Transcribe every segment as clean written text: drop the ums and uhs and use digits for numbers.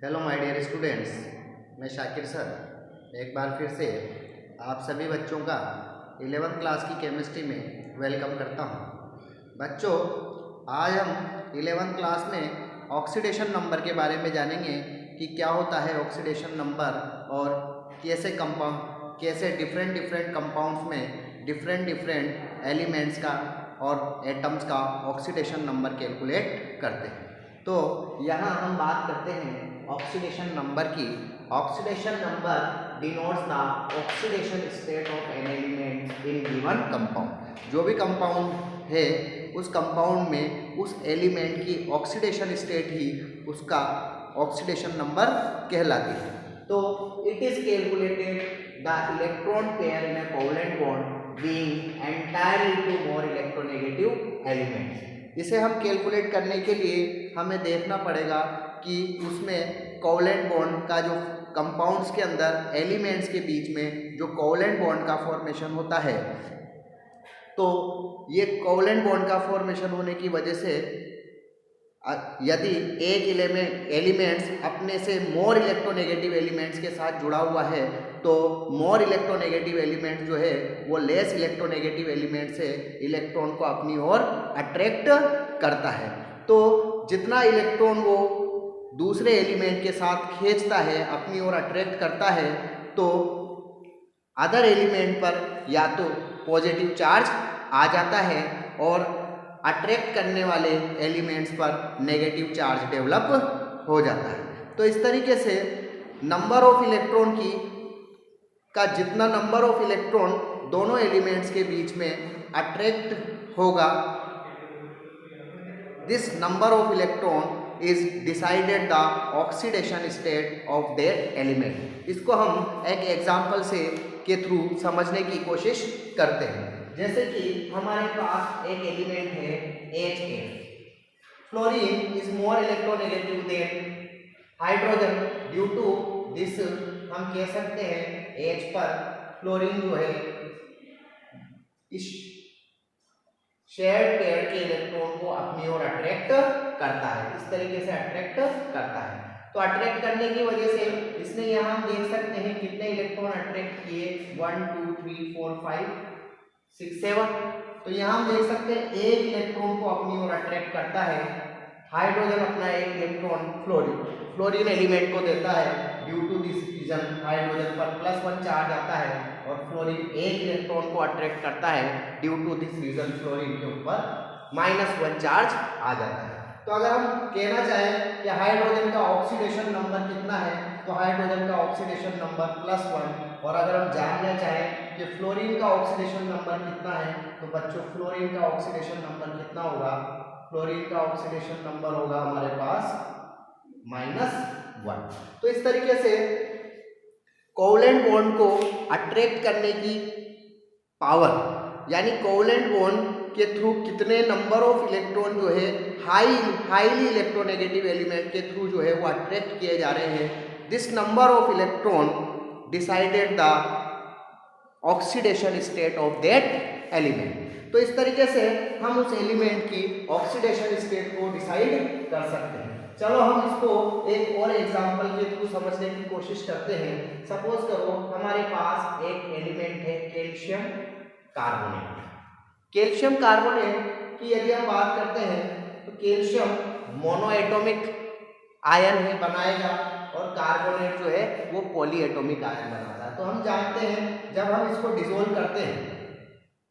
Hello my dear students, मैं Shakir sir एक बार फिर से आप सभी बच्चों का 11th क्लास की केमिस्ट्री में वेलकम करता हूं। बच्चों, आज हम 11th क्लास में ऑक्सीडेशन नंबर के बारे में जानेंगे कि क्या होता है ऑक्सीडेशन नंबर और कैसे डिफरेंट कंपाउंड्स में डिफरेंट एलिमेंट्स का और एटम्स का ऑक्सीडेशन नंबर कैलकुलेट करते हैं। तो यहाँ हम बात करते हैं ऑक्सीडेशन नंबर की। Oxidation number denotes the oxidation state of an element in given compound. जो भी कंपाउंड है उस कंपाउंड में उस एलिमेंट की ऑक्सीडेशन स्टेट ही उसका ऑक्सीडेशन नंबर कहलाती है। तो it is calculated the electron pair in a covalent bond being entirely to more electronegative elements. इसे हम कैलकुलेट करने के लिए हमें देखना पड़ेगा कि उसमें कोवलेंट बॉन्ड का जो कंपाउंड्स के अंदर एलिमेंट्स के बीच में जो कोवलेंट बॉन्ड का फॉर्मेशन होता है, तो ये कोवलेंट बॉन्ड का फॉर्मेशन होने की वजह से यदि एक एलिमेंट्स अपने से मोर इलेक्ट्रोनेगेटिव एलिमेंट्स के साथ जुड़ा हुआ है तो मोर इलेक्ट्रोनेगेटिव एलिमेंट जो है वो लेस इलेक्ट्रोनेगेटिव एलिमेंट से इलेक्ट्रॉन को अपनी ओर अट्रैक्ट करता है। तो जितना इलेक्ट्रॉन वो दूसरे एलिमेंट के साथ खींचता है, अपनी ओर अट्रैक्ट करता है, तो अदर एलिमेंट पर या तो पॉजिटिव चार्ज आ जाता है और अट्रैक्ट करने वाले एलिमेंट्स पर नेगेटिव चार्ज डेवलप हो जाता है। तो इस तरीके से नंबर ऑफ इलेक्ट्रॉन जितना नंबर ऑफ इलेक्ट्रॉन दोनों एलिमेंट्स के बीच में अट्रैक्ट होगा, this number of electron is decided the oxidation state of that element. इसको हम एक एग्जाम्पल के थ्रू समझने की कोशिश करते हैं। जैसे कि हमारे पास एक एलिमेंट है HF। Fluorine is more electronegative than hydrogen. Due to this हम कह सकते हैं H पर फ्लोरीन जो है इस शेयर्ड पेयर के इलेक्ट्रॉन को अपनी ओर अट्रैक्ट करता है, इस तरीके से अट्रैक्ट करता है। तो अट्रैक्ट करने की वजह से इसने यहाँ हम देख सकते हैं कितने इलेक्ट्रॉन अट्रैक्ट किए, 1 2 3 4 5 6 7। तो यहाँ हम देख सकते हैं एक इलेक्ट्रॉन को अपनी ओर अट्रैक्ट करता है हाइड्रोजन, अपना एक इलेक्ट्रॉन फ्लोरीन एलिमेंट को देता है। Due to this reason hydrogen पर +1 चार्ज आता है और फ्लोरीन एक इलेक्ट्रॉन को अट्रैक्ट करता है। Due to this reason fluorine के ऊपर -1 चार्ज आ जाता है। तो अगर हम कहना चाहें कि हाइड्रोजन का ऑक्सीडेशन नंबर कितना है, तो हाइड्रोजन का ऑक्सीडेशन नंबर +1। और अगर हम जानना चाहें कि फ्लोरीन का ऑक्सीडेशन नंबर कितना है, तो बच्चों फ्लोरीन का ऑक्सीडेशन नंबर कितना होगा? फ्लोरीन का ऑक्सीडेशन नंबर होगा हमारे पास -1। तो इस तरीके से कोवलेंट बॉन्ड को अट्रैक्ट करने की पावर, यानी कोवलेंट बॉन्ड के थ्रू कितने नंबर ऑफ इलेक्ट्रॉन जो है हाईली इलेक्ट्रोनेगेटिव एलिमेंट के थ्रू जो है वो अट्रैक्ट किए जा रहे हैं, this number of electron decided the oxidation state of that element. तो इस तरीके से हम उस एलिमेंट की ऑक्सीडेशन स्टेट को डिसाइड कर सकते हैं। चलो हम इसको एक और एग्जांपल के थ्रू समझने की कोशिश करते हैं। सपोज करो हमारे पास एक एलिमेंट है कैल्शियम कार्बोनेट। कैल्शियम कार्बोनेट की यदि हम बात करते हैं तो कैल्शियम मोनोएटॉमिक आयन है बनाएगा और कार्बोनेट जो है वो पॉलीएटॉमिक आयन बनाता है। तो हम जानते हैं जब हम इसको डिसोल्व करते हैं,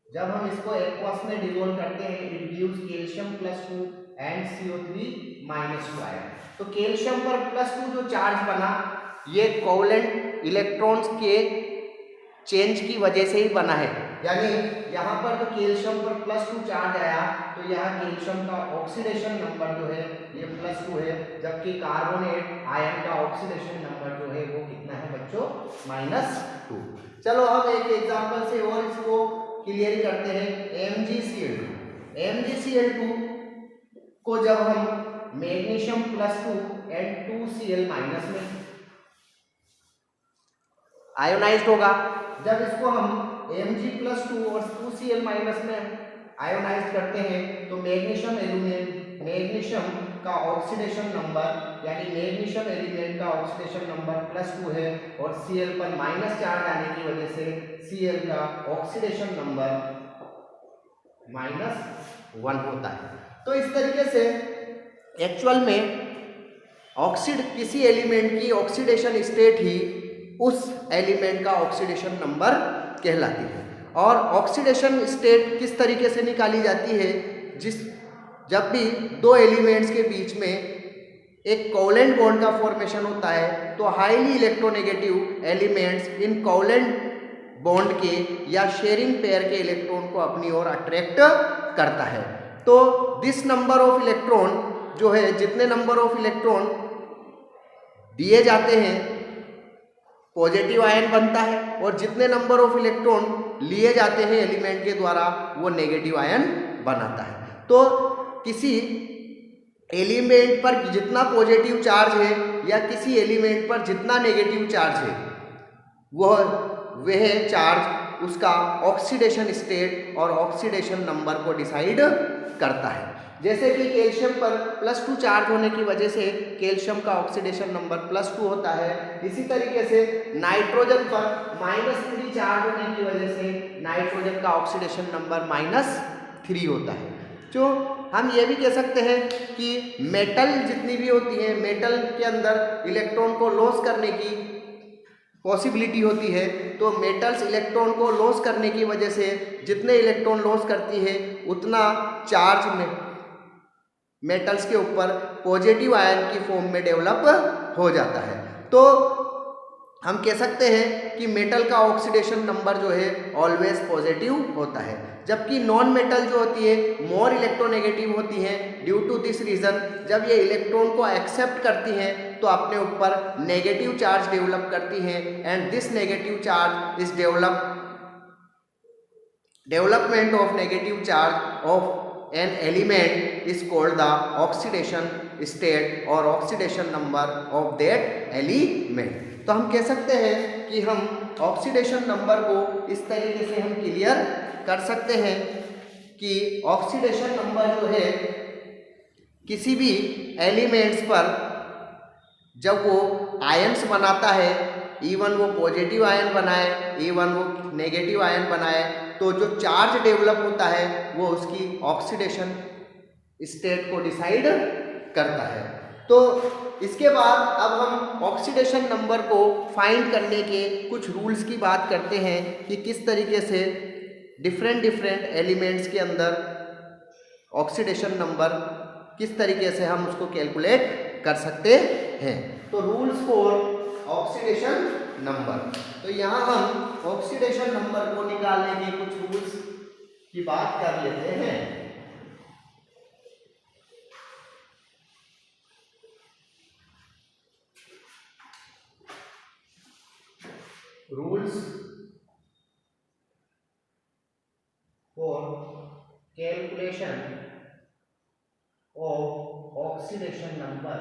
जब हम इसको एक्वस में डिसोल्व करते हैं, it gives calcium +2 and CO3 -2 ion. तो कैल्शियम पर +2 जो चार्ज बना, ये कोवलेंट इलेक्ट्रॉन्स के चेंज की वजह से ही बना है। यानी यहाँ पर तो कैल्शियम पर +2 चार्ज आया, तो यहाँ कैल्शियम का ऑक्सीडेशन नंबर जो है ये +2 है, जबकि कार्बोनेट आयन का ऑक्सीडेशन नंबर जो है वो कितना है बच्चों? -2। चलो हम एक एग्जांपल से और इसको क्लियर करते हैं। MgCl2। MgCl2 को जब हम मैग्नीशियम +2 एंड 2Cl- में आयोनाइज्ड होगा, जब इसको हम Mg+2 और 2Cl- में आयोनाइज करते हैं तो मैग्नीशियम का ऑक्सीडेशन नंबर यानी मैग्नीशियम एलिमेंट का ऑक्सीडेशन नंबर +2 है और Cl पर माइनस चार्ज आने की वजह से Cl का ऑक्सीडेशन नंबर -1 होता है। तो इस तरीके से एक्चुअल में किसी एलिमेंट की ऑक्सीडेशन स्टेट ही उस एलिमेंट का ऑक्सीडेशन नंबर कहलाती है। और ऑक्सीडेशन स्टेट किस तरीके से निकाली जाती है, जब भी दो एलिमेंट्स के बीच में एक कोवलेंट बॉन्ड का फॉर्मेशन होता है तो highly electronegative elements in covalent bond के या शेयरिंग पेयर के इलेक्ट्रॉन को अपनी ओर अट्रैक्ट करता है। तो दिस नंबर ऑफ इलेक्ट्रॉन जो है, जितने नंबर ऑफ इलेक्ट्रॉन दिए जाते हैं पॉजिटिव आयन बनता है और जितने नंबर ऑफ इलेक्ट्रॉन लिए जाते हैं एलिमेंट के द्वारा वो नेगेटिव आयन बनाता है। तो किसी एलिमेंट पर जितना पॉजिटिव चार्ज है या किसी एलिमेंट पर जितना नेगेटिव चार्ज है वह चार्ज उसका ऑक्सीडेशन स्टेट और ऑक्सीडेशन नंबर को डिसाइड करता है। जैसे कि कैल्शियम पर +2 चार्ज होने की वजह से कैल्शियम का ऑक्सीडेशन नंबर +2 होता है। इसी तरीके से नाइट्रोजन पर -3 चार्ज होने की वजह से नाइट्रोजन का ऑक्सीडेशन नंबर -3 होता है। जो हम ये भी कह सकते हैं कि मेटल जितनी भी होती है, मेटल के अंदर इलेक्ट्रॉन को लॉस करने की पॉसिबिलिटी होती है। तो मेटल्स इलेक्ट्रॉन को लॉस करने की वजह से जितने इलेक्ट्रॉन लॉस करती है उतना चार्ज में मेटल्स के ऊपर पॉजिटिव आयन की फॉर्म में डेवलप हो जाता है। तो हम कह सकते हैं कि मेटल का ऑक्सीडेशन नंबर जो है ऑलवेज पॉजिटिव होता है, जबकि नॉन मेटल जो होती है मोर इलेक्ट्रोनेगेटिव होती हैं। ड्यू टू दिस रीज़न जब ये इलेक्ट्रॉन को एक्सेप्ट करती हैं तो अपने ऊपर नेगेटिव चार्ज डेवलप करती हैं and this negative charge is development of negative charge of an element is called the oxidation state और oxidation number of that element. तो हम कह सकते हैं कि हम ऑक्सीडेशन नंबर को इस तरीके से हम क्लियर कर सकते हैं कि ऑक्सीडेशन नंबर जो है किसी भी एलिमेंट्स पर जब वो आयंस बनाता है, इवन वो पॉजिटिव आयन बनाए इवन वो नेगेटिव आयन बनाए, तो जो चार्ज डेवलप होता है वो उसकी ऑक्सीडेशन स्टेट को डिसाइड करता है। तो इसके बाद अब हम ऑक्सीडेशन नंबर को फाइंड करने के कुछ रूल्स की बात करते हैं कि किस तरीके से डिफरेंट एलिमेंट्स के अंदर ऑक्सीडेशन नंबर किस तरीके से हम उसको कैलकुलेट कर सकते हैं। तो रूल्स फॉर ऑक्सीडेशन नंबर, तो यहाँ हम ऑक्सीडेशन नंबर को निकालने के कुछ रूल्स की बात कर लेते हैं। Rules for calculation of oxidation number.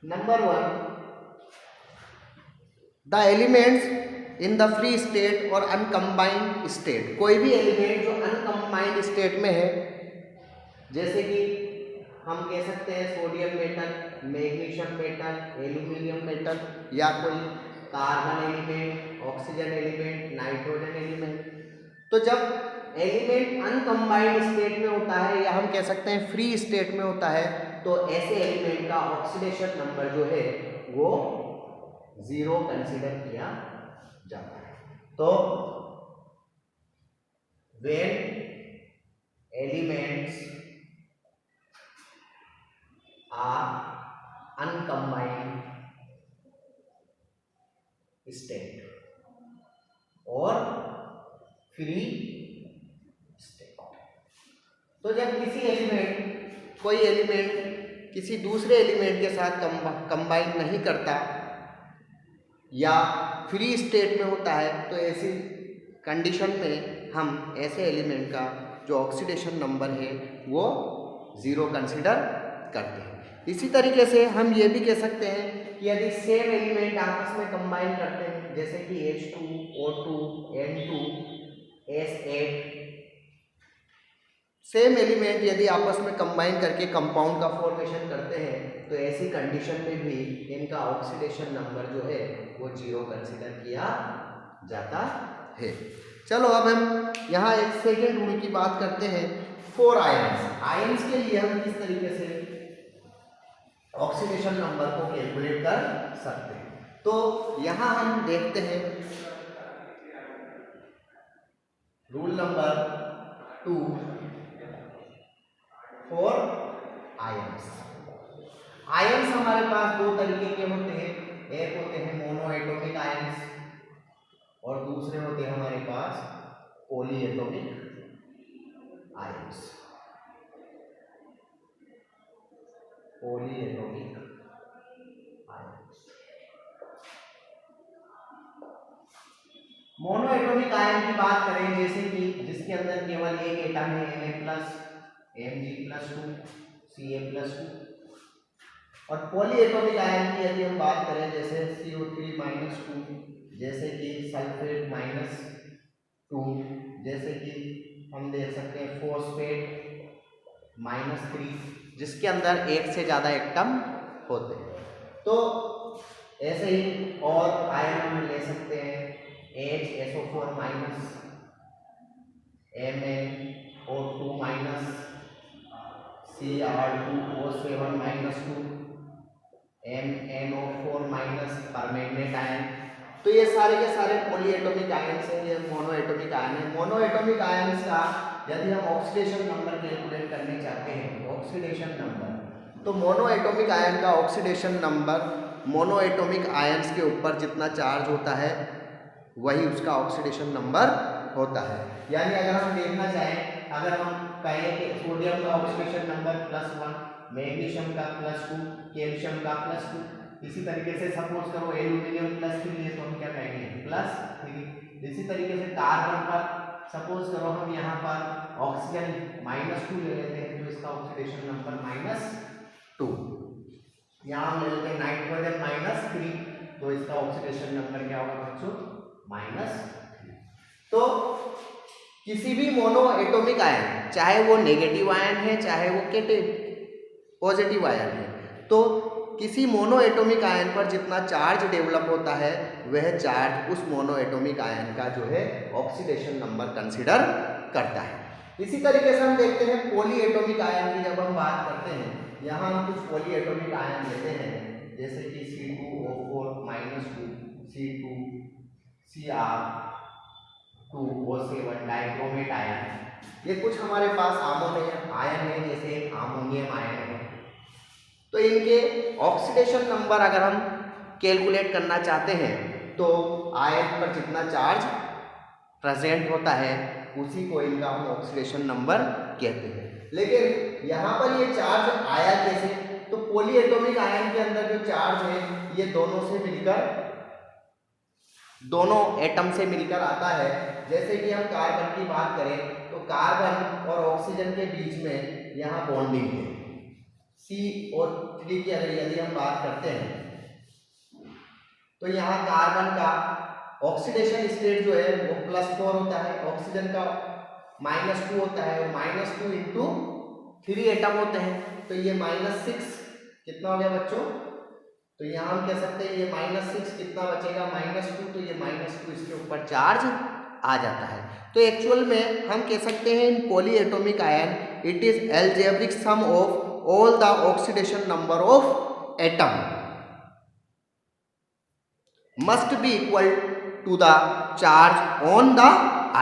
Number 1, the elements in the free state और अनकम्बाइंड स्टेट। कोई भी एलिमेंट जो अनकम्बाइंड स्टेट में है, जैसे कि हम कह सकते हैं sodium metal, magnesium metal, aluminium metal, या कोई carbon element, oxygen element, nitrogen element. तो जब एलिमेंट अनकम्बाइंड स्टेट में होता है या हम कह सकते हैं फ्री स्टेट में होता है, तो ऐसे एलिमेंट का ऑक्सीडेशन नंबर जो है वो 0 कंसीडर किया जाता है। तो व्हेन एलिमेंट्स आर अनकम्बाइंड स्टेट और फ्री स्टेट, तो जब कोई एलिमेंट किसी दूसरे एलिमेंट के साथ कंबाइन नहीं करता या फ्री स्टेट में होता है, तो ऐसी कंडीशन में हम ऐसे एलिमेंट का जो ऑक्सीडेशन नंबर है वो 0 कंसीडर करते हैं। इसी तरीके से हम ये भी कह सकते हैं कि यदि सेम एलिमेंट आपस में कंबाइन करते हैं जैसे कि H2, O2, N2, S8 same element यदि आपस में कंबाइन करके कंपाउंड का फॉर्मेशन करते हैं तो ऐसी कंडीशन में भी इनका ऑक्सीडेशन नंबर जो है वो 0 कंसीडर किया जाता है। चलो अब हम यहाँ एक सेकेंड रूल की बात करते हैं फॉर आयंस। आयंस के लिए हम किस तरीके से ऑक्सीडेशन नंबर को कैलकुलेट कर सकते हैं, तो यहाँ हम देखते हैं rule number 2 for ions. Ions हमारे पास दो तरीके के होते हैं, एक होते हैं मोनो एटॉमिक आयंस और दूसरे होते हैं हमारे पास poly atomic ions. Poly atomic ions, mono atomic ion की बात करें जैसे कि जिसके अंदर केवल एक एटम है Na+, Mg+2, Ca+2, और पॉली एटॉमिक आयन की यदि हम बात करें जैसे CO3-2, जैसे कि सल्फेट -2, जैसे कि हम देख सकते हैं फॉस्फेट -3, जिसके अंदर एक से ज़्यादा एटम होते हैं। तो ऐसे ही और आयन हम ले सकते हैं HSO4-, MnO2-, Cr2O7-2, MnO4- permanganate ion. तो ये सारे के सारे पॉली एटॉमिक आयन्स हैं, ये मोनो एटॉमिक आयन है। मोनो एटॉमिक आयन्स का यदि हम ऑक्सीडेशन नंबर कैलकुलेट करने चाहते हैं, ऑक्सीडेशन नंबर, तो मोनो एटॉमिक आयन का oxidation number mono atomic ions के ऊपर जितना चार्ज होता है वही उसका ऑक्सीडेशन नंबर होता है। यानी अगर हम देखना चाहें, अगर हम कहें कि सोडियम का ऑक्सीडेशन नंबर +1, मैग्नीशियम का +2, कैल्शियम का +2, इसी तरीके से सपोज करो एल्यूमिनियम +3 है तो हम क्या कहेंगे +3। इसी तरीके से कार्बन पर सपोज करो हम यहाँ पर ऑक्सीजन -2 ले लेते हैं तो इसका ऑक्सीडेशन नंबर -2। यहाँ हम ले लेते हैं नाइट्रोजन -3 तो इसका ऑक्सीडेशन नंबर क्या होगा बच्चों -3। तो किसी भी मोनो एटॉमिक आयन, चाहे वो नेगेटिव आयन है चाहे वो पॉजिटिव आयन है, तो किसी मोनो एटॉमिक आयन पर जितना चार्ज डेवलप होता है वह चार्ज उस मोनो एटॉमिक आयन का जो है ऑक्सीडेशन नंबर कंसीडर करता है। इसी तरीके से हम देखते हैं पॉली एटॉमिक आयन की जब हम बात करते हैं, यहाँ हम कुछ पॉली एटॉमिक आयन लेते हैं जैसे कि C2O4-2, C2, Cr2O7 dichromate ion. ये कुछ हमारे पास आयन है, जैसे एक अमोनियम आयन है। तो इनके ऑक्सीडेशन नंबर अगर हम कैलकुलेट करना चाहते हैं तो आयन पर जितना चार्ज प्रेजेंट होता है उसी को इनका हम ऑक्सीडेशन नंबर कहते हैं। लेकिन यहाँ पर ये चार्ज आया कैसे, तो पॉली एटॉमिक आयन के अंदर जो चार्ज है ये दोनों एटम से मिलकर आता है। जैसे कि हम कार्बन की बात करें तो कार्बन और ऑक्सीजन के बीच में यहाँ बॉन्डिंग है। CO3 की अगर यदि हम बात करते हैं तो यहाँ कार्बन का ऑक्सीडेशन स्टेट जो है वो +4 होता है, ऑक्सीजन का -2 होता है, और -2 इंटू 3 एटम होते हैं तो ये -6 कितना हो गया बच्चों, तो यहाँ हम कह सकते हैं ये -6 कितना बचेगा -2, तो ये -2 इसके ऊपर चार्ज आ जाता है। तो एक्चुअल में हम कह सकते हैं in poly atomic ion it is algebraic sum of all the oxidation number of atom must be equal to the charge on the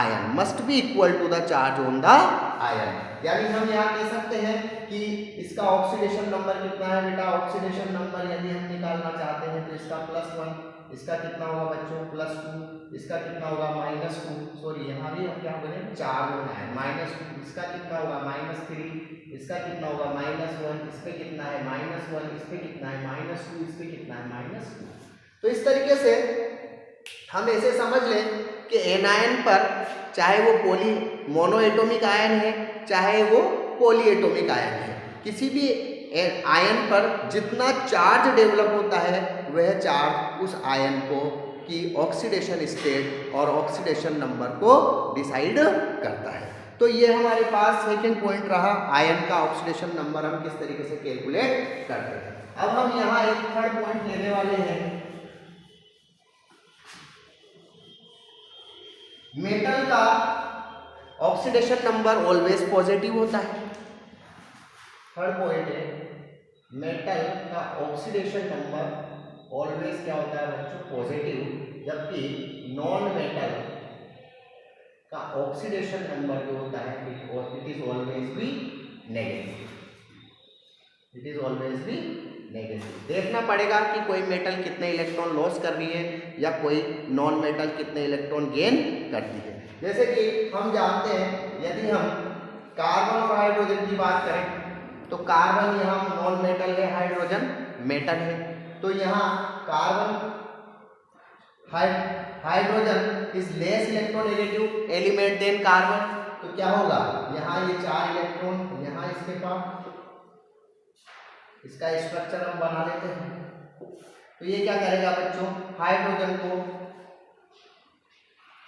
ion, must be equal to the charge on the ion। यानी हम यहाँ कह सकते हैं कि इसका oxidation number कितना है बेटा, ऑक्सीडेशन नंबर यदि हम निकालना चाहते हैं तो इसका +1, इसका कितना होगा बच्चों +2, इसका कितना होगा -2, सॉरी यहाँ भी हम क्या करें 4 होना है, -2, इसका कितना होगा -3, इसका कितना होगा -1, इस पे कितना है -1, इस पे कितना है -2, इस पे कितना है -2। तो इस तरीके से हम ऐसे समझ लें कि एनायन पर चाहे वो मोनो एटॉमिक आयन है चाहे वो पॉली एटॉमिक आयन है, किसी भी आयन पर जितना चार्ज डेवलप होता है वह चार्ज उस आयन को कि ऑक्सीडेशन स्टेट और ऑक्सीडेशन नंबर को डिसाइड करता है। तो ये हमारे पास सेकंड पॉइंट रहा, आयन का ऑक्सीडेशन नंबर हम किस तरीके से कैलकुलेट करते हैं। अब हम यहाँ एक थर्ड पॉइंट लेने वाले हैं, मेटल का ऑक्सीडेशन नंबर ऑलवेज पॉजिटिव होता है। थर्ड पॉइंट है, मेटल का ऑक्सीडेशन नंबर ऑलवेज क्या होता है बच्चों, पॉजिटिव, जबकि नॉन मेटल का ऑक्सीडेशन नंबर जो होता है it is always be negative. It is always be negative. देखना पड़ेगा कि कोई मेटल कितने इलेक्ट्रॉन लॉस कर रही है या कोई नॉन मेटल कितने इलेक्ट्रॉन गेन करती है। जैसे कि हम जानते हैं, यदि हम कार्बन और हाइड्रोजन की बात करें तो कार्बन यहाँ नॉन मेटल है, हाइड्रोजन मेटल है। तो यहाँ carbon hydrogen is less electronegative element than carbon. तो क्या होगा, यहाँ ये 4 इलेक्ट्रॉन यहाँ इसके पास, इसका स्ट्रक्चर हम बना लेते हैं। तो ये क्या करेगा बच्चों, हाइड्रोजन को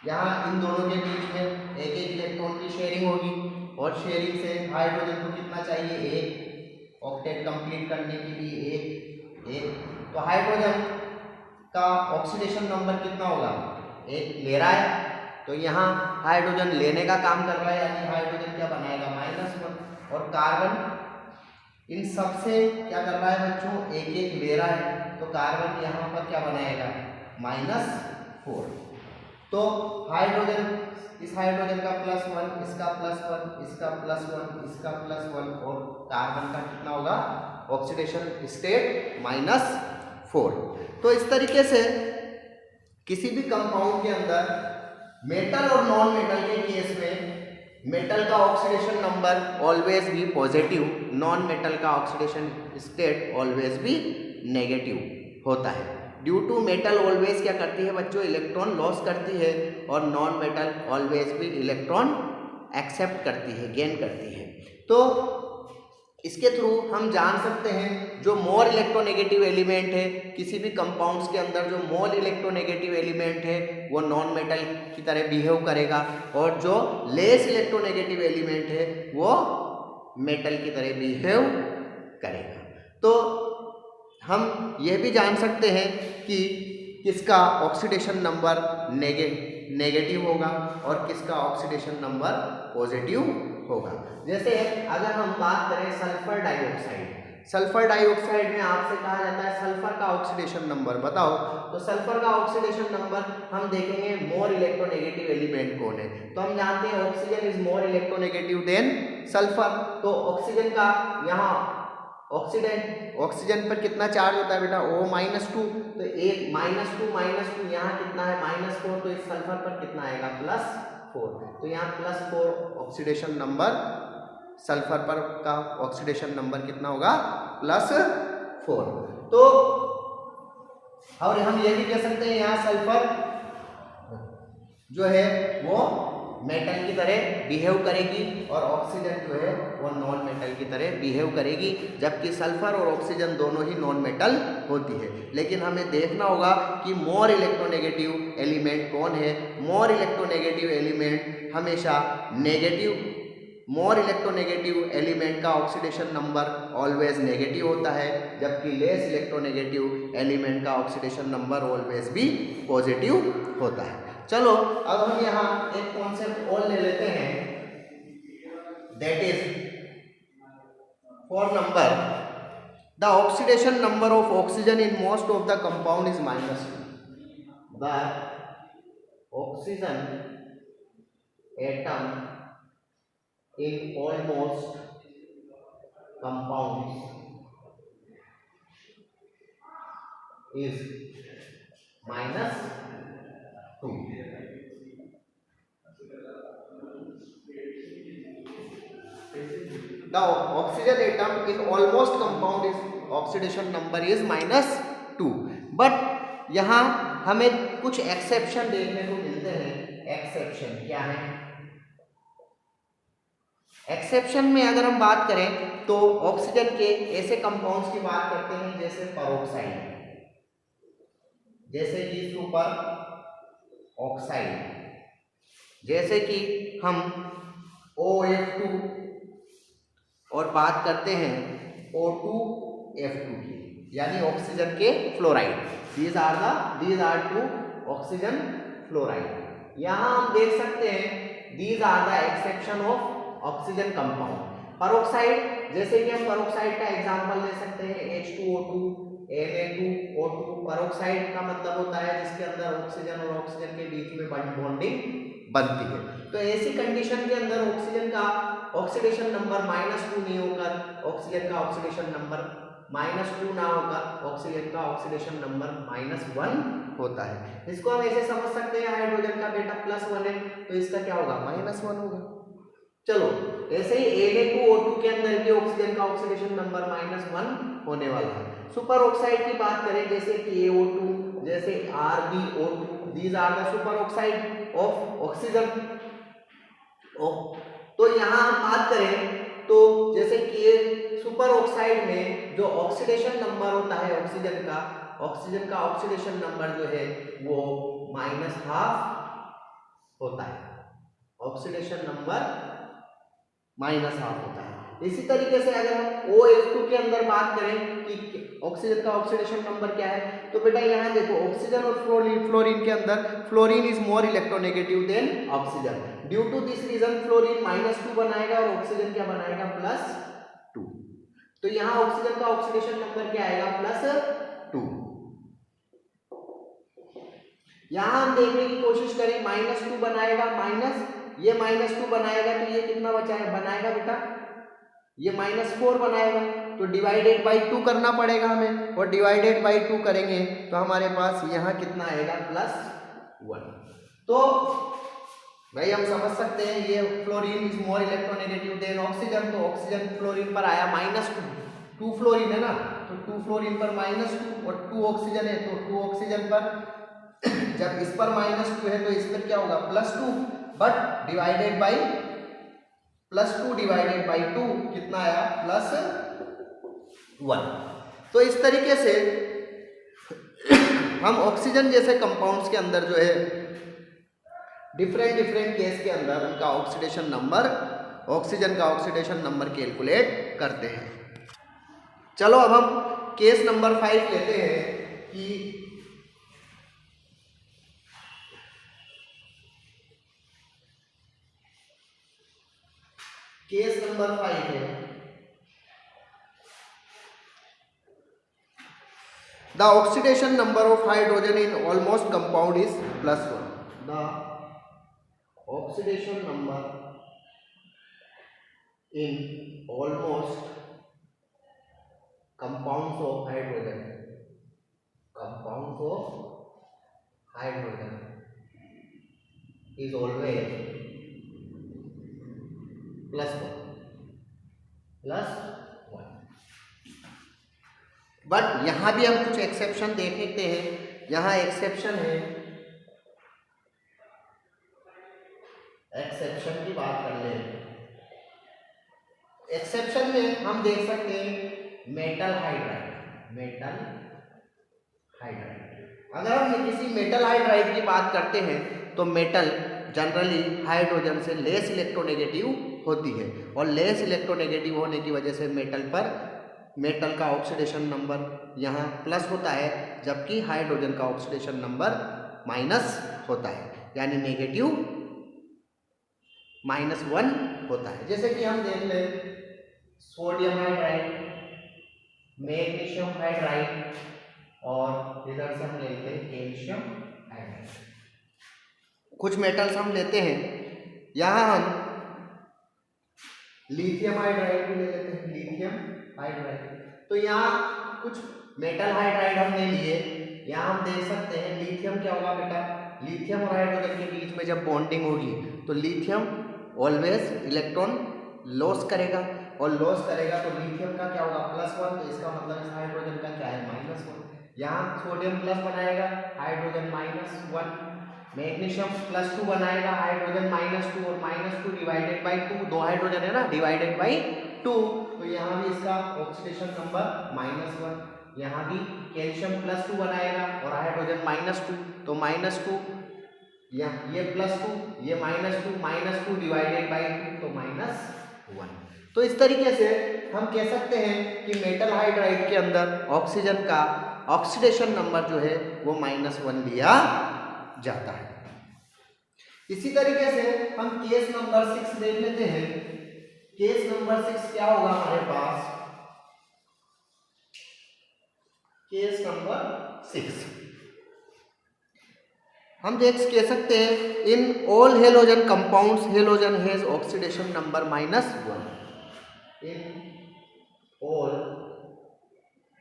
यहाँ इन दोनों के बीच में एक एक इलेक्ट्रॉन की शेयरिंग होगी और शेयरिंग से हाइड्रोजन को कितना चाहिए, एक ऑक्टेट कंप्लीट करने के लिए एक। तो हाइड्रोजन का ऑक्सीडेशन नंबर कितना होगा, एक ले रहा है। तो यहाँ हाइड्रोजन लेने का काम कर रहा है, यानी हाइड्रोजन क्या बनाएगा, -1। और कार्बन इन सब से क्या कर रहा है बच्चों, एक एक ले रहा है। तो कार्बन यहाँ पर क्या बनाएगा, -4। तो हाइड्रोजन, इस हाइड्रोजन का +1, इसका +1, इसका +1, इसका +1 और कार्बन का कितना होगा, ऑक्सीडेशन स्टेट -4। तो इस तरीके से किसी भी कंपाउंड के अंदर मेटल और नॉन मेटल के केस में मेटल का ऑक्सीडेशन नंबर ऑलवेज भी पॉजिटिव, नॉन मेटल का ऑक्सीडेशन स्टेट ऑलवेज भी नेगेटिव होता है। ड्यू टू मेटल ऑलवेज क्या करती है बच्चों, इलेक्ट्रॉन लॉस करती है, और नॉन मेटल ऑलवेज भी इलेक्ट्रॉन एक्सेप्ट करती है, गेन करती है। तो इसके थ्रू हम जान सकते हैं जो मोर इलेक्ट्रोनेगेटिव एलिमेंट है किसी भी कंपाउंड्स के अंदर, जो मोर इलेक्ट्रोनेगेटिव एलिमेंट है वो नॉन मेटल की तरह बिहेव करेगा, और जो लेस इलेक्ट्रोनेगेटिव एलिमेंट है वो मेटल की तरह बिहेव करेगा। तो हम यह भी जान सकते हैं कि किसका ऑक्सीडेशन नंबर नेगेटिव होगा और किसका ऑक्सीडेशन नंबर पॉजिटिव होगा। जैसे अगर हम बात करें सल्फर डाइऑक्साइड, सल्फर डाइऑक्साइड में आपसे कहा जाता है सल्फर का ऑक्सीडेशन नंबर बताओ। तो सल्फर का ऑक्सीडेशन नंबर हम देखेंगे मोर इलेक्ट्रोनेगेटिव एलिमेंट कौन है। तो हम जानते हैं oxygen is more electronegative then sulphur. तो ऑक्सीजन का यहाँ ऑक्सीजन पर कितना चार्ज होता है बेटा, O-2। तो एक -2 यहाँ कितना है -4, तो इस सल्फर पर कितना आएगा +4। तो यहाँ +4 ऑक्सीडेशन नंबर, सल्फर पर का ऑक्सीडेशन नंबर कितना होगा, +4। तो और हम ये भी कह सकते हैं यहाँ सल्फर जो है वो मेटल की तरह बिहेव करेगी और ऑक्सीजन जो है वो नॉन मेटल की तरह बिहेव करेगी, जबकि सल्फर और ऑक्सीजन दोनों ही नॉन मेटल होती है। लेकिन हमें देखना होगा कि मोर इलेक्ट्रोनेगेटिव एलिमेंट कौन है। मोर इलेक्ट्रोनेगेटिव एलिमेंट हमेशा नेगेटिव, मोर इलेक्ट्रोनेगेटिव एलिमेंट का ऑक्सीडेशन नंबर ऑलवेज नेगेटिव होता है, जबकि लेस इलेक्ट्रोनेगेटिव एलिमेंट का ऑक्सीडेशन नंबर ऑलवेज भी पॉजिटिव होता है। चलो अब हम यहाँ एक कॉन्सेप्ट और ले लेते हैं, that is for number the oxidation number of oxygen in most of the compound is -2। The oxygen atom in almost compounds is -2. The oxygen atom in almost compound is oxidation number is -2, but यहाँ हमें कुछ exception देखने को मिलते हैं। Exception क्या है? Exception में अगर हम बात करें तो ऑक्सीजन के ऐसे कंपाउंड्स की बात करते हैं जैसे पेरोक्साइड, जैसे कि सुपर ऑक्साइड, जैसे कि हम OF2 और बात करते हैं O2F2 की, यानी ऑक्सीजन के fluoride. These are two oxygen fluoride. यहाँ हम देख सकते हैं these are the exception of oxygen compound. Peroxide, जैसे कि हम परोक्साइड का एग्जांपल ले सकते हैं H2O2, Na2O2। परोक्साइड का मतलब होता है जिसके अंदर ऑक्सीजन और ऑक्सीजन के बीच में बॉन्डिंग बनती है। तो ऐसी कंडीशन के अंदर ऑक्सीजन का ऑक्सीडेशन नंबर -2 नहीं होकर ऑक्सीजन का ऑक्सीडेशन नंबर -2 ना होकर ऑक्सीजन का ऑक्सीडेशन नंबर -1 होता है। इसको हम ऐसे समझ सकते हैं हाइड्रोजन का बेटा +1 है तो इसका क्या होगा -1 होगा। चलो, ऐसे ही Na2O2 के अंदर भी ऑक्सीजन का ऑक्सीडेशन नंबर -1 होने वाला है। सुपर ऑक्साइड की बात करें जैसे कि AO2, जैसे RbO2, these are the superoxide of oxygen. तो यहाँ हम बात करें तो जैसे कि सुपर ऑक्साइड में जो ऑक्सीडेशन नंबर होता है ऑक्सीजन का ऑक्सीडेशन नंबर जो है वो -12 होता है। ऑक्सीडेशन नंबर -12 होता है। इसी तरीके से अगर हम OF2 के अंदर बात करें कि ऑक्सीजन का ऑक्सीडेशन नंबर क्या है, तो बेटा यहाँ देखो ऑक्सीजन और फ्लोरीन के अंदर fluorine is more electronegative than oxygen. Due to this reason fluorine -2 बनाएगा और ऑक्सीजन क्या बनाएगा +2। तो यहाँ ऑक्सीजन का ऑक्सीडेशन नंबर क्या आएगा +2। यहाँ हम देखने की कोशिश करें -2 बनाएगा ये -2 बनाएगा तो ये कितना बचा है बनाएगा बेटा ये -4 बनाएगा, तो डिवाइडेड बाई 2 करना पड़ेगा हमें, और डिवाइडेड बाई 2 करेंगे तो हमारे पास यहाँ कितना आएगा +1। तो भाई हम समझ सकते हैं ये fluorine is more electronegative than oxygen, तो ऑक्सीजन फ्लोरीन पर आया -2, 2 फ्लोरीन है ना, तो 2 फ्लोरीन पर -2 और 2 ऑक्सीजन है तो 2 ऑक्सीजन पर जब इस पर -2 है तो इस पर क्या होगा +2, but divided by +2 divided by 2 कितना आया +1। तो इस तरीके से हम ऑक्सीजन जैसे कंपाउंड्स के अंदर जो है डिफरेंट केस के अंदर उनका ऑक्सीडेशन नंबर ऑक्सीजन का ऑक्सीडेशन नंबर कैलकुलेट करते हैं। चलो अब हम केस नंबर 5 लेते हैं कि केस नंबर 5 है the oxidation number of hydrogen in almost compound is +1। The oxidation number in almost compounds of hydrogen is always +1 but यहाँ भी हम कुछ एक्सेप्शन देखते हैं। यहाँ एक्सेप्शन है, एक्सेप्शन की बात कर ले। एक्सेप्शन में हम देख सकते हैं मेटल हाइड्राइड। अगर हम किसी मेटल हाइड्राइड की बात करते हैं तो मेटल जनरली हाइड्रोजन से लेस इलेक्ट्रोनेगेटिव होती है, और लेस इलेक्ट्रोनेगेटिव होने की वजह से मेटल का ऑक्सीडेशन नंबर यहाँ प्लस होता है, जबकि हाइड्रोजन का ऑक्सीडेशन नंबर माइनस होता है, यानी नेगेटिव -1 होता है। जैसे कि हम देख लें सोडियम हाइड्राइड, मैग्नीशियम हाइड्राइड, और इधर से हम लेते हैं कैल्शियम हाइड्राइड। कुछ मेटल्स हम लेते हैं, यहाँ हम लिथियम हाइड्राइड भी ले लेते हैं, लिथियम हाइड्राइड। तो यहाँ कुछ मेटल हाइड्राइड हमने लिए, यहाँ हम देख सकते हैं लिथियम क्या होगा बेटा, लिथियम और हाइड्रोजन के बीच में जब बॉन्डिंग होगी तो लिथियम ऑलवेज इलेक्ट्रॉन लॉस करेगा, और लॉस करेगा तो लिथियम का क्या होगा +1, तो इसका मतलब इस हाइड्रोजन का क्या है -1। यहाँ सोडियम प्लस बनाएगा, हाइड्रोजन -1, मैग्नीशियम +2 बनाएगा, हाइड्रोजन -2, और -2 डिवाइडेड बाई 2, 2 हाइड्रोजन है ना, डिवाइडेड बाई 2, तो यहाँ भी इसका ऑक्सीडेशन नंबर -1। यहाँ भी कैल्शियम +2 बनाएगा और हाइड्रोजन -2, तो -2, ये +2, ये -2 डिवाइडेड बाई 2, तो -1। तो इस तरीके से हम कह सकते हैं कि मेटल हाइड्राइड के अंदर ऑक्सीजन का ऑक्सीडेशन नंबर जो है वो -1 लिया जाता है। इसी तरीके से हम केस नंबर 6 देख लेते हैं। केस नंबर 6 क्या होगा हमारे पास? केस नंबर 6 हम कह सकते हैं in all halogen compounds halogen has oxidation number -1। In all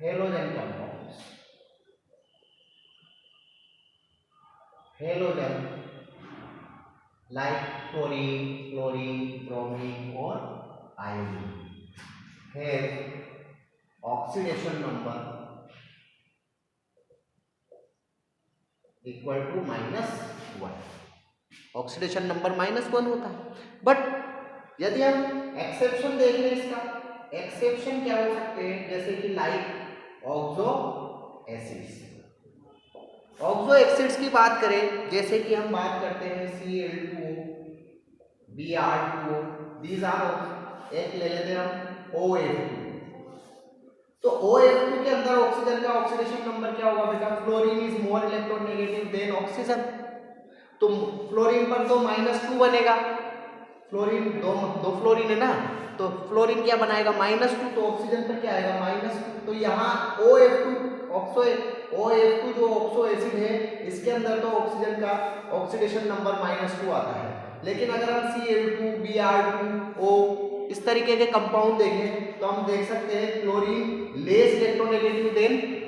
halogen compounds halogen like chlorine, chlorine, bromine or iodine has oxidation number equal to -1। Oxidation number -1 होता है। बट यदि हम एक्सेप्शन देख लें, इसका एक्सेप्शन क्या हो सकते हैं? जैसे कि like oxo acids. Oxo acids की बात करें, जैसे कि हम बात करते हैं Cl2, Br2, these are, एक ले लेते हैं हम OF2। तो OF2 के अंदर ऑक्सीजन का ऑक्सीडेशन नंबर क्या होगा बेटा? Fluorine is more electronegative than oxygen. तो फ्लोरीन पर तो -2 बनेगा, फ्लोरीन दो फ्लोरीन है ना, तो फ्लोरीन क्या बनाएगा? -2, तो ऑक्सीजन पर क्या आएगा? -2। तो यहाँ OF2 OF2 जो ऑक्सो एसिड है, इसके अंदर तो ऑक्सीजन का ऑक्सीडेशन नंबर -2 आता है। लेकिन अगर हम Cl2, Br2O इस तरीके के कंपाउंड देखें तो हम देख सकते हैं chlorine less electronegative than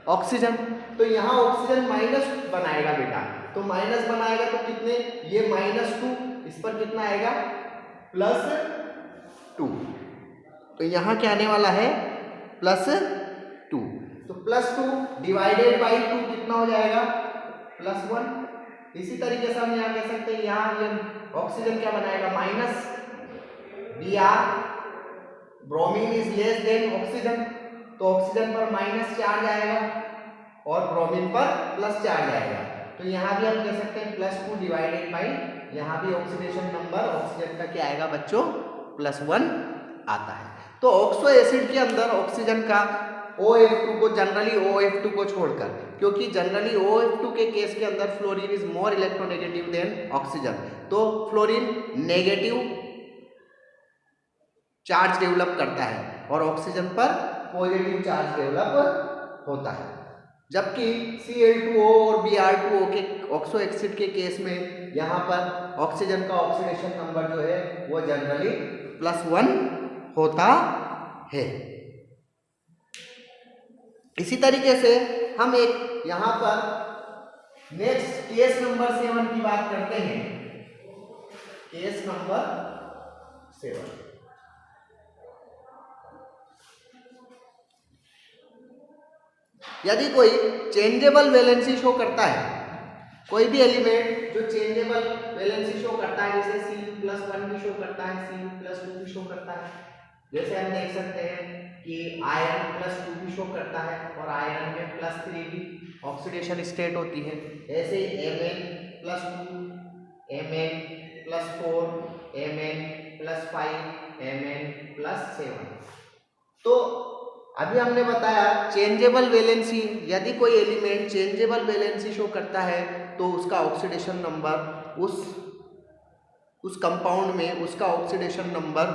oxygen. तो यहाँ ऑक्सीजन माइनस बनाएगा बेटा, तो माइनस बनाएगा तो कितने? ये -2, इस पर कितना आएगा? +2। तो यहाँ क्या आने वाला है? +2। तो +2 डिवाइडेड बाई 2 कितना हो जाएगा? +1। इसी तरीके से हम यहाँ कह सकते हैं, यहाँ ये ऑक्सीजन क्या बनाएगा? Br, bromine is less than oxygen, तो ऑक्सीजन पर माइनस चार्ज आएगा और ब्रोमीन पर प्लस चार्ज आएगा। तो यहाँ भी हम कह सकते हैं +2 डिवाइडेड बाई, यहाँ भी ऑक्सीडेशन नंबर ऑक्सीजन का क्या आएगा बच्चों? +1 आता है। तो ऑक्सो एसिड के अंदर ऑक्सीजन का OF2 को जनरली OF2 को छोड़कर, क्योंकि जनरली OF2 के केस के अंदर fluorine is more electronegative than oxygen, तो फ्लोरीन नेगेटिव चार्ज डेवलप करता है और ऑक्सीजन पर पॉजिटिव चार्ज डेवलप होता है। जबकि Cl2O और Br2O के ऑक्सो एसिड के केस में यहाँ पर ऑक्सीजन का ऑक्सीडेशन नंबर जो है वो जनरली +1 होता है। इसी तरीके से हम एक यहाँ पर नेक्स्ट केस नंबर 7 की बात करते हैं। केस नंबर 7, यदि कोई चेंजेबल वैलेंसी शो करता है, कोई भी एलिमेंट जो चेंजेबल वैलेंसी शो करता है, जैसे Cu+1 भी शो करता है, Cu+2 भी शो करता है, जैसे हम देख सकते हैं कि आयरन +2 भी शो करता है और आयरन में +3 भी ऑक्सीडेशन स्टेट होती है। ऐसे Mn+2, Mn+4, Mn+5, Mn+7। तो अभी हमने बताया चेंजेबल वैलेंसी, यदि कोई एलिमेंट चेंजेबल वैलेंसी शो करता है तो उसका ऑक्सीडेशन नंबर उस कंपाउंड में उसका ऑक्सीडेशन नंबर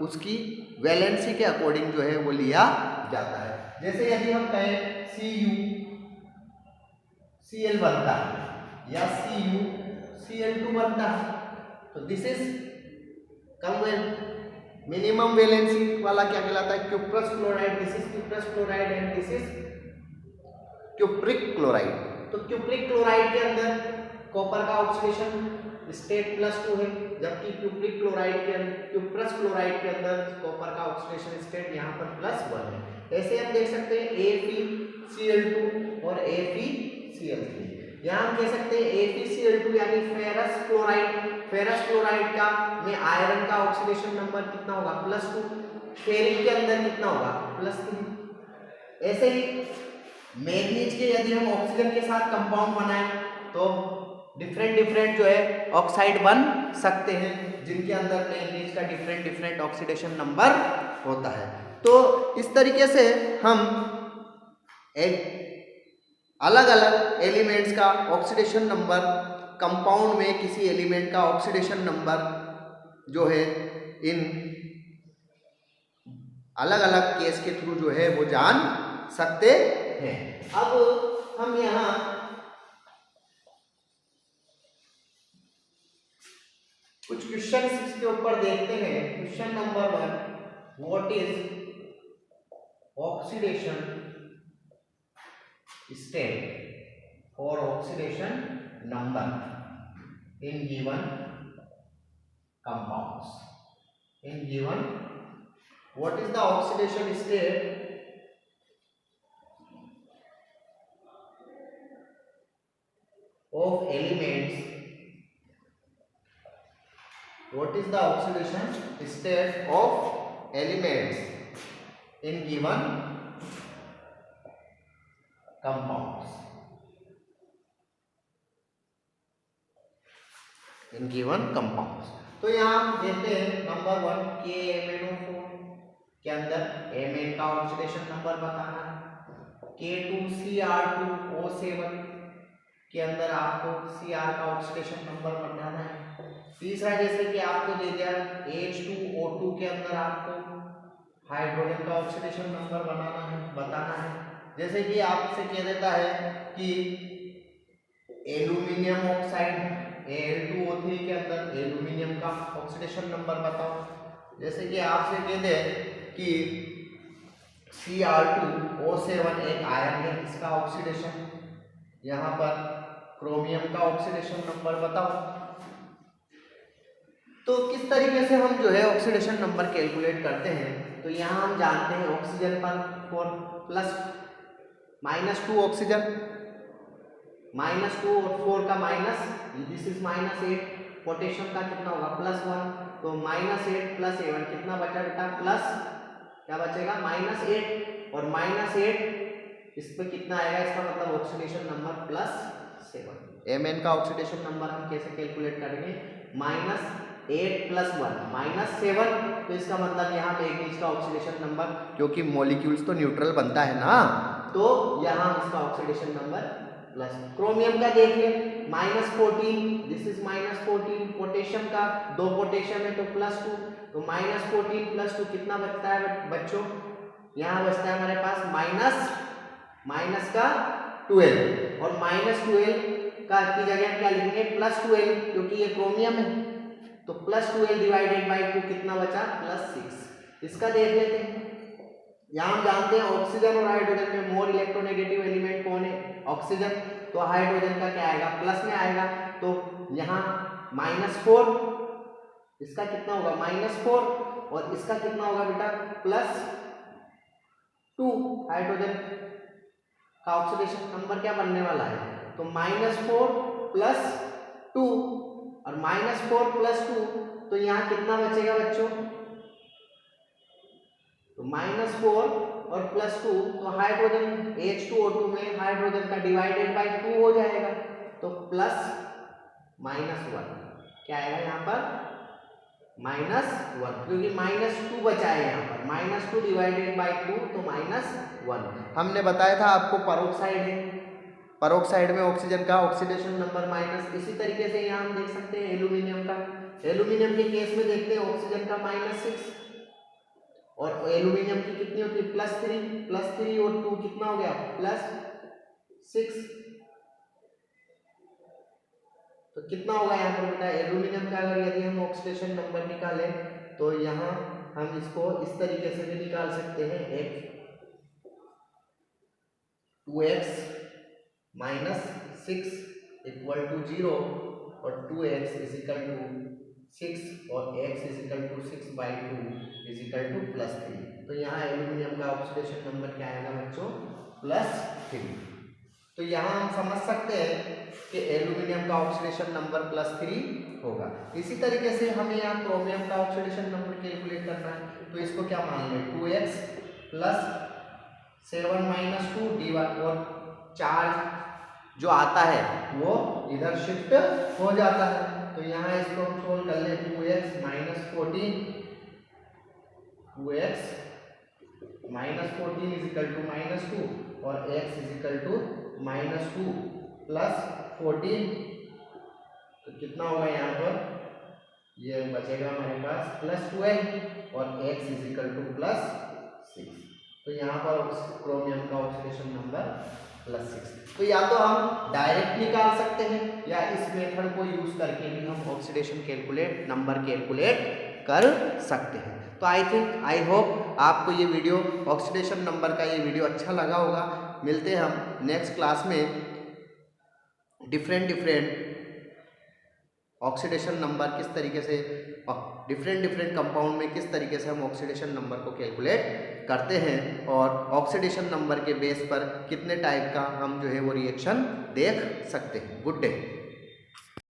उसकी वैलेंसी के अकॉर्डिंग जो है वो लिया जाता है। जैसे यदि हम कहें CuCl बनता है या CuCl2 बनता है, तो दिस इज मिनिमम वैलेंसी वाला क्या कहलाता है? Cuprous chloride. This is cuprous chloride and this is cupric chloride. तो क्यूप्रिक क्लोराइड के अंदर कॉपर का ऑक्सीडेशन स्टेट +2 है, जबकि क्यूप्रिक क्लोराइड के अंदर क्यूप्रस क्लोराइड के अंदर कॉपर का ऑक्सीडेशन स्टेट यहाँ पर +1 है। ऐसे हम देख सकते हैं AgCl2 और AgCl3। यहाँ हम कह सकते हैं AgCl2 यानी फेरस क्लोराइड। फेरस क्लोराइड का में आयरन का ऑक्सीडेशन नंबर कितना होगा? +2। फेरिक के अंदर कितना होगा? +3। ऐसे ही मैग्नीज के यदि हम ऑक्सीजन के साथ कंपाउंड बनाएं तो डिफरेंट जो है ऑक्साइड बन सकते हैं, जिनके अंदर मैग्नीज का डिफरेंट ऑक्सीडेशन नंबर होता है। तो इस तरीके से हम अलग अलग एलिमेंट्स का ऑक्सीडेशन नंबर, कंपाउंड में किसी एलिमेंट का ऑक्सीडेशन नंबर जो है इन अलग अलग केस के थ्रू जो है वो जान सकते हैं। अब हम यहाँ कुछ क्वेश्चन इसके ऊपर देखते हैं। Question number 1, what is oxidation state और oxidation number in given compounds. In given what is the oxidation state of elements, what is the oxidation state of elements in given compounds, in given compounds। तो यहाँ हम देखते हैं number 1 KMnO4 के अंदर Mn का oxidation number बताना है। K2Cr2O7 के अंदर आपको Cr का ऑक्सीडेशन नंबर बताना है। तीसरा जैसे कि आपको दे दिया H2O2 के अंदर आपको हाइड्रोजन का ऑक्सीडेशन नंबर बताना है। जैसे कि आपसे कह देता है कि एल्यूमिनियम ऑक्साइड Al2O3 के अंदर एल्यूमिनियम का ऑक्सीडेशन नंबर बताओ। जैसे कि आपसे कह दे कि Cr2O7 एक आयन है, इसका ऑक्सीडेशन, यहाँ पर क्रोमियम का ऑक्सीडेशन नंबर बताओ। तो किस तरीके से हम जो है ऑक्सीडेशन नंबर कैलकुलेट करते हैं, तो यहाँ हम जानते हैं ऑक्सीजन पर -2 ऑक्सीजन, -2 और 4 का माइनस, दिस इज -8। पोटेशियम का कितना होगा +1, तो -8 + 7 कितना बचा बेटा प्लस, क्या बचेगा -8 और -8 इस पे कितना आएगा, इसका मतलब ऑक्सीडेशन नंबर +7। Mn का ऑक्सीडेशन नंबर हम कैसे कैलकुलेट करेंगे, -8 + 1 -7, तो इसका मतलब यहाँ मैग्नीज का ऑक्सीडेशन नंबर, क्योंकि मॉलिक्यूल्स तो न्यूट्रल बनता है ना, तो यहाँ इसका ऑक्सीडेशन नंबर प्लस। क्रोमियम का देखिए -14, दिस इज -14। पोटेशियम का 2 पोटेशियम है तो +2, तो -14 + 2 कितना बचता है बच्चों, यहाँ बचता है हमारे पास माइनस का 12, और -12 का की जगह क्या लिखेंगे +12, क्योंकि ये क्रोमियम है, तो +12 डिवाइडेड बाई 2 कितना बचा +6। इसका देख लेते हैं। यहाँ हम जानते हैं ऑक्सीजन और हाइड्रोजन में मोर इलेक्ट्रोनेगेटिव एलिमेंट कौन है, ऑक्सीजन, तो हाइड्रोजन का क्या आएगा प्लस में आएगा, तो यहाँ -4, इसका कितना होगा -4, और इसका कितना होगा बेटा +2। हाइड्रोजन का ऑक्सीडेशन नंबर क्या बनने वाला है, तो -4 + 2, और -4 + 2, तो यहाँ कितना बचेगा बच्चों, तो -4 और +2, तो हाइड्रोजन H2O2 में हाइड्रोजन का डिवाइडेड बाई 2 हो जाएगा, तो +-1 क्या आएगा यहाँ पर -1, क्योंकि -2 बचा है यहाँ पर, -2 डिवाइडेड बाई 2 तो -1। हमने बताया था आपको परोक्साइड है, परोक्साइड में ऑक्सीजन का ऑक्सीडेशन नंबर माइनस। इसी तरीके से यहाँ हम देख सकते हैं एल्यूमिनियम का, एल्यूमिनियम के केस में देखते हैं ऑक्सीजन का -6 और एल्यूमिनियम की कितनी होती है +3 और 2 कितना हो गया +6, तो कितना होगा यहाँ पर बेटा एल्यूमिनियम का, अगर यदि हम ऑक्सीडेशन नंबर निकालें तो यहाँ हम इसको इस तरीके से भी निकाल सकते हैं, 2x - 6 = 0 और 2x = 6 और x = 6/2 = +3। तो यहाँ एल्यूमिनियम का ऑक्सीडेशन नंबर क्या आएगा बच्चों +3। तो यहाँ हम समझ सकते हैं कि एल्यूमिनियम का ऑक्सीडेशन नंबर +3 होगा। इसी तरीके से हमें यहाँ क्रोमियम का ऑक्सीडेशन नंबर कैलकुलेट करना है, तो इसको क्या मान लें 2x + 7 माइनस 2 D1 और चार्ज जो आता है वो इधर शिफ्ट हो जाता है। तो यहाँ इसको हम सोल्व कर ले 2x minus 14 is equal to -2 और x is equal to -2 plus 14। तो कितना होगा यहाँ पर, ये बचेगा हमारे पास प्लस 12 और x is equal two plus 6। तो यहाँ पर क्रोमियम का ऑक्सीडेशन नंबर +6। तो या तो हम डायरेक्ट निकाल सकते हैं या इस मेथड को यूज करके भी हम ऑक्सीडेशन नंबर कैलकुलेट कर सकते हैं। तो आई होप आपको ये वीडियो ऑक्सीडेशन नंबर का ये वीडियो अच्छा लगा होगा। मिलते हैं हम नेक्स्ट क्लास में डिफरेंट ऑक्सीडेशन नंबर किस तरीके से डिफरेंट कंपाउंड में किस तरीके से हम ऑक्सीडेशन नंबर को कैलकुलेट करते हैं और ऑक्सीडेशन नंबर के बेस पर कितने टाइप का हम जो है वो रिएक्शन देख सकते हैं। Good day.